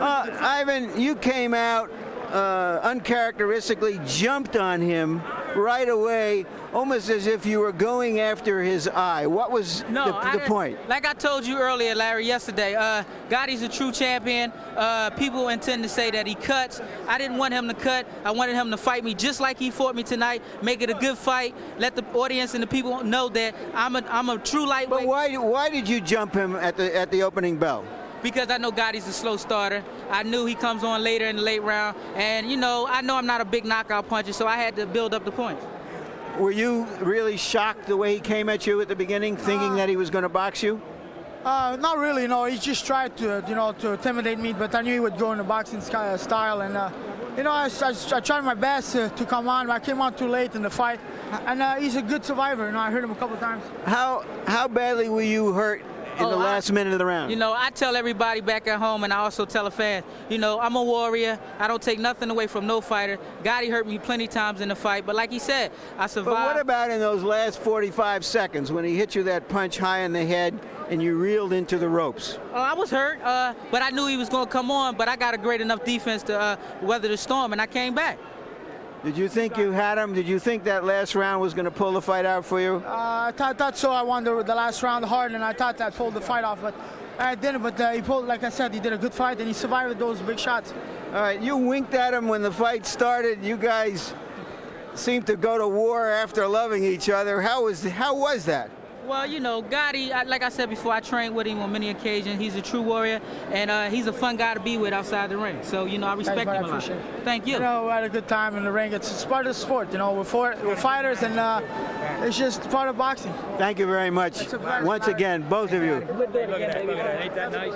Ivan, you came out uncharacteristically, jumped on him right away, almost as if you were going after his eye. What was the point? Like I told you earlier, Larry, yesterday, Gotti's a true champion. People intend to say that he cuts. I didn't want him to cut. I wanted him to fight me just like he fought me tonight, make it a good fight, let the audience and the people know that I'm a true lightweight. But why did you jump him at the opening bell? Because I know Gotti's a slow starter. I knew he comes on later in the late round. And, I know I'm not a big knockout puncher, so I had to build up the points. Were you really shocked the way he came at you at the beginning, thinking that he was going to box you? Not really, no. He just tried to intimidate me, but I knew he would go in the boxing style. And, I tried my best to come on. I came on too late in the fight. And he's a good survivor. I hurt him a couple times. How badly were you hurt in the last minute of the round? I tell everybody back at home, and I also tell the fans, I'm a warrior. I don't take nothing away from no fighter. Gatti hurt me plenty times in the fight, but like he said, I survived. But what about in those last 45 seconds when he hit you that punch high in the head and you reeled into the ropes? I was hurt, but I knew he was going to come on, but I got a great enough defense to weather the storm, and I came back. Did you think you had him? Did you think that last round was going to pull the fight out for you? I thought so. I won the last round hard, and I thought that pulled the fight off, but I didn't. But he pulled, like I said, he did a good fight, and he survived those big shots. All right, you winked at him when the fight started. You guys seemed to go to war after loving each other. How was that? Well, Gatti, like I said before, I trained with him on many occasions. He's a true warrior, and he's a fun guy to be with outside the ring. So, I respect him a lot. Thank you. We had a good time in the ring. It's part of the sport. We're fighters, and it's just part of boxing. Thank you very much. Once again, both of you. Ain't that nice?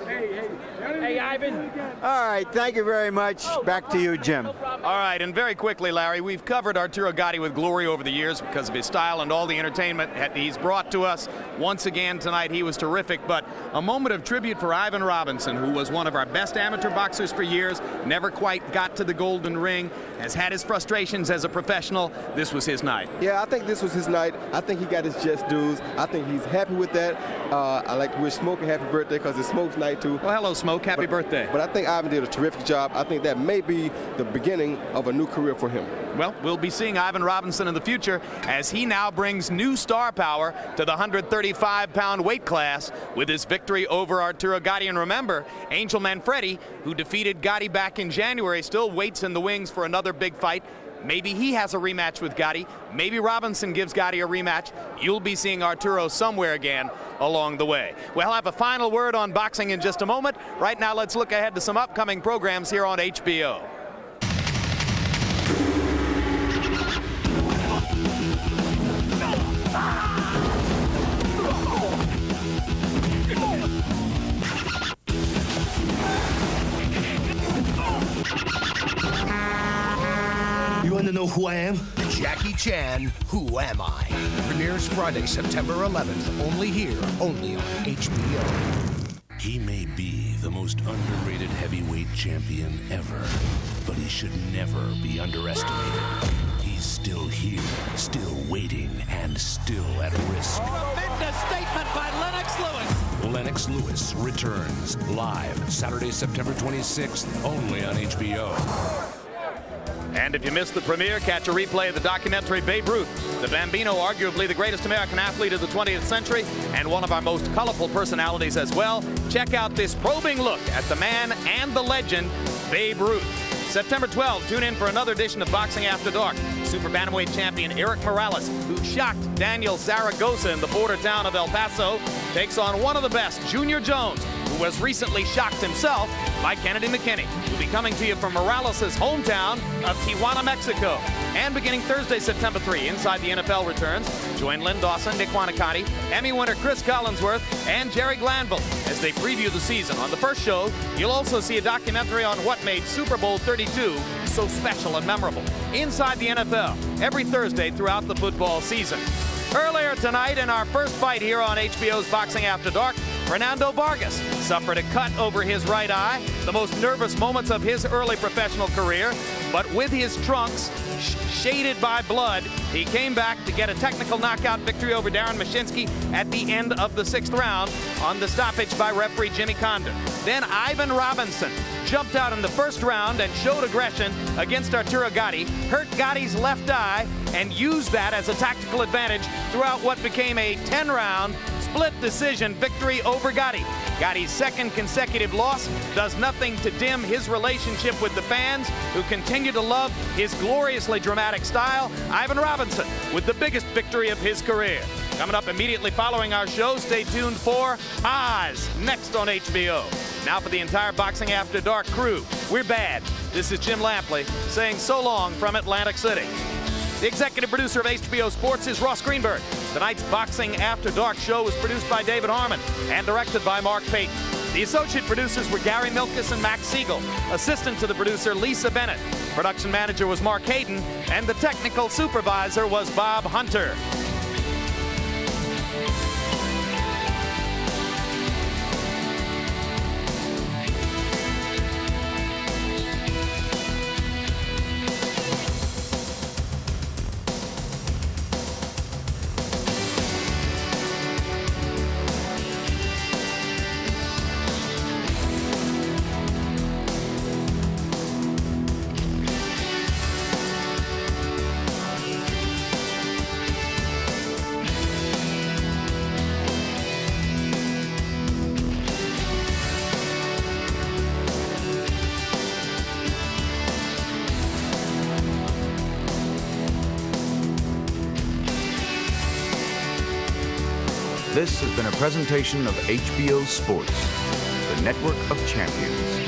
Hey, Ivan. All right, thank you very much. Back to you, Jim. All right, and very quickly, Larry, we've covered Arturo Gatti with glory over the years because of his style and all the entertainment he's brought to us. Once again tonight, he was terrific, but a moment of tribute for Ivan Robinson, who was one of our best amateur boxers for years, never quite got to the golden ring, has had his frustrations as a professional. This was his night. Yeah, I think this was his night. I think he got his just dues. I think he's happy with that. I like to wish Smoke a happy birthday because it's Smoke's night too. Well, hello, Smoke. Happy birthday. But I think Ivan did a terrific job. I think that may be the beginning of a new career for him. Well, we'll be seeing Ivan Robinson in the future as he now brings new star power to the 135-pound weight class with his victory over Arturo Gatti. And remember, Angel Manfredi, who defeated Gatti back in January, still waits in the wings for another big fight. Maybe he has a rematch with Gatti. Maybe Robinson gives Gatti a rematch. You'll be seeing Arturo somewhere again along the way. We'll have a final word on boxing in just a moment. Right now, let's look ahead to some upcoming programs here on HBO. You want to know who I am? Jackie Chan, Who Am I? Premieres Friday, September 11th, only here, only on HBO. He may be the most underrated heavyweight champion ever, but he should never be underestimated. He's still here, still waiting, and still at risk. Tremendous statement by Lennox Lewis. Lennox Lewis returns live Saturday, September 26th, only on HBO. And if you missed the premiere, catch a replay of the documentary Babe Ruth, the Bambino, arguably the greatest American athlete of the 20th century and one of our most colorful personalities as well. Check out this probing look at the man and the legend, Babe Ruth. September 12th, tune in for another edition of Boxing After Dark. Super bantamweight champion Eric Morales, who shocked Daniel Zaragoza in the border town of El Paso, takes on one of the best, Junior Jones, who was recently shocked himself by Kennedy McKinney. We'll be coming to you from Morales' hometown of Tijuana, Mexico. And beginning Thursday, September 3, Inside the NFL returns. Join Lynn Dawson, Nick Wanakati, Emmy winner Chris Collinsworth, and Jerry Glanville as they preview the season. On the first show, you'll also see a documentary on what made Super Bowl 32 so special and memorable. Inside the NFL, every Thursday throughout the football season. Earlier tonight, in our first fight here on HBO's Boxing After Dark, Fernando Vargas suffered a cut over his right eye, the most nervous moments of his early professional career, but with his trunks shaded by blood, he came back to get a technical knockout victory over Darren Mashinsky at the end of the 6th round on the stoppage by referee Jimmy Condon. Then Ivan Robinson jumped out in the first round and showed aggression against Arturo Gatti, hurt Gatti's left eye, and used that as a tactical advantage throughout what became a 10-round split decision victory over Gatti. Gatti's second consecutive loss does nothing to dim his relationship with the fans, who continue to love his gloriously dramatic style. Ivan Robinson with the biggest victory of his career. Coming up immediately following our show, stay tuned for Oz, next on HBO. Now for the entire Boxing After Dark crew, we're bad. This is Jim Lampley saying so long from Atlantic City. The executive producer of HBO Sports is Ross Greenberg. Tonight's Boxing After Dark show was produced by David Harmon and directed by Mark Payton. The associate producers were Gary Milkus and Max Siegel. Assistant to the producer, Lisa Bennett. Production manager was Mark Hayden, and the technical supervisor was Bob Hunter. This has been a presentation of HBO Sports, the network of champions.